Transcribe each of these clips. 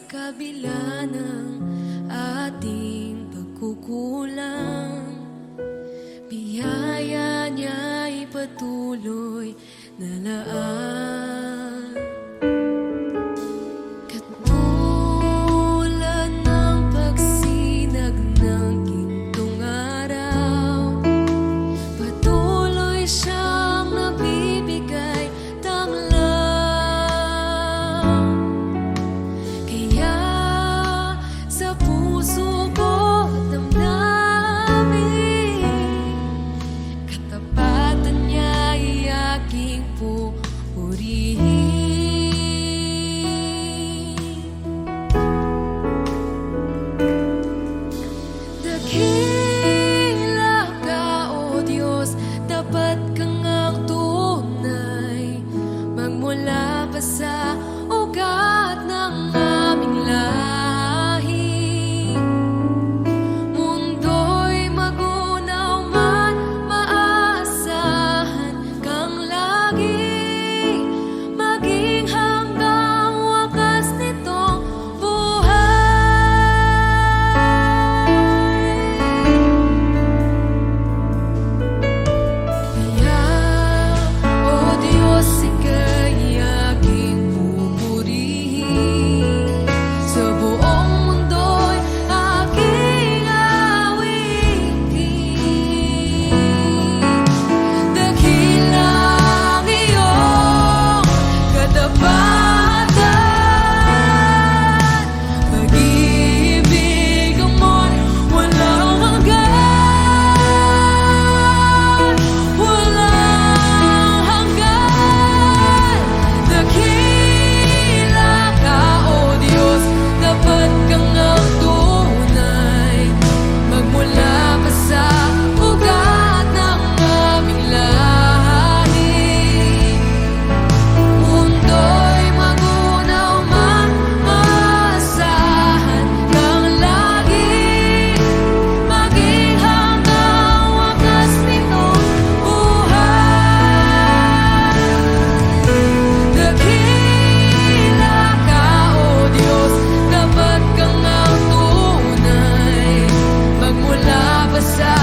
kabila ng ating pagkukulang, biyaya niya'y patuloy na laan. Katulad ng pagsinag ng gintong araw, patuloy siyang nabibigay tanglaw. Kaya sa puso ko damdamin, katapatan niya'y aking pupurihin. Dakila ka, O Diyos, dapat kang ang tunay, magmula pa sa ugat ng aming lahi. Mundo'y magunaw man, maasahan kang lagi, maging hanggang wakas nitong buhay. Kaya, O Diyos, ika'y aking pupurihin. Sa buong mundo'y aking awitin. Dakila ang iyong katapatan, pag-ibig mo'y walang hanggan, walang hanggan. Dakila ka, O Diyos, dapat kang ang tunay, magmula pa sa ugat ng aming lahi. Mundo'y magunaw man, maasahan kang lagi, maging hanggang wakas nitong buhay. Dakila ka, O Diyos, dapat kang ang tunay, magmula pa sa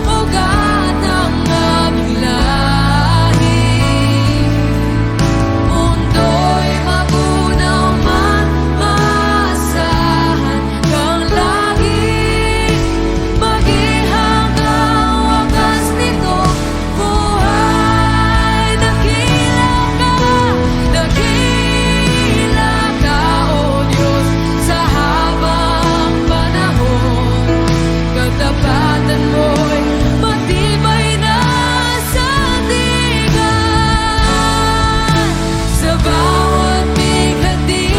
ugat ng aming lahi. Mundo'y magunaw man, maasahan kang lagi, maging hanggang wakas nitong buhay. Dakila ka, O Diyos, sa habang panahon, katapatan mo'y matibay na sandigan. Sa bawat bighati,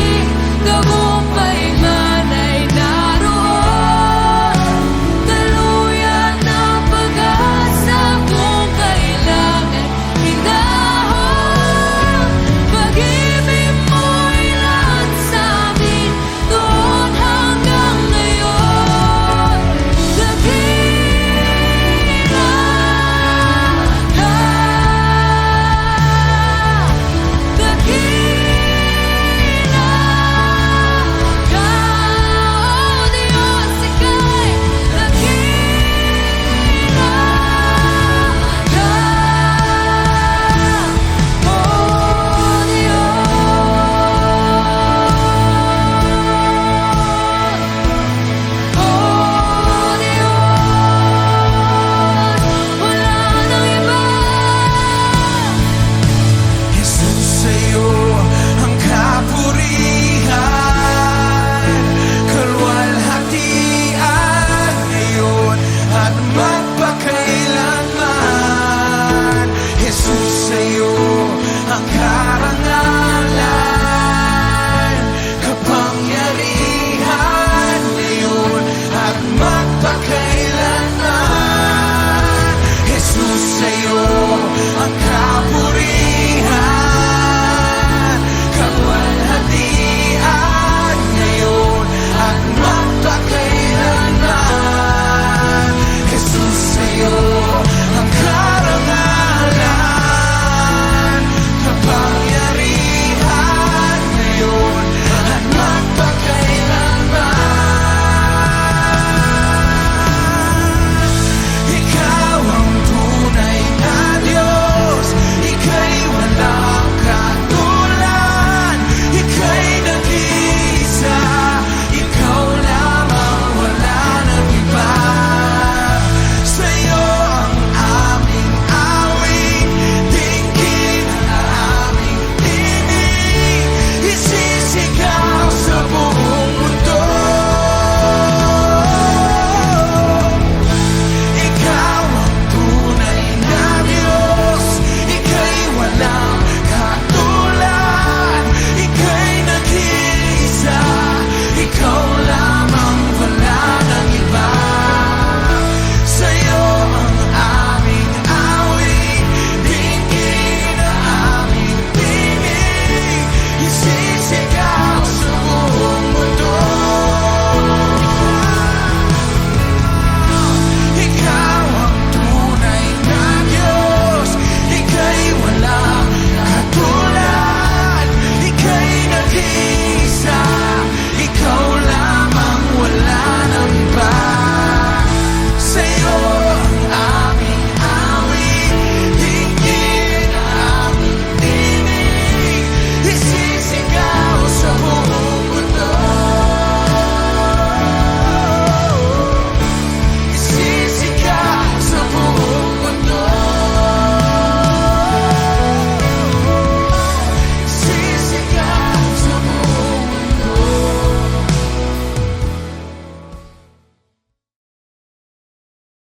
tagumpay man ay naroon, daluyan ng pag-asa kung kailangan hinahon. Pag-ibig mo'y lahat sa'min doon hanggang ngayon. Dakila ka, dakila ka, O Diyos, ika'y dakila ka, O Diyos. O Diyos, wala nang iba. Jesus, sa'yo ang kapurihan, kaluwalhatian ngayon at magpakailanman. Jesus, sa'yo ang karangalan.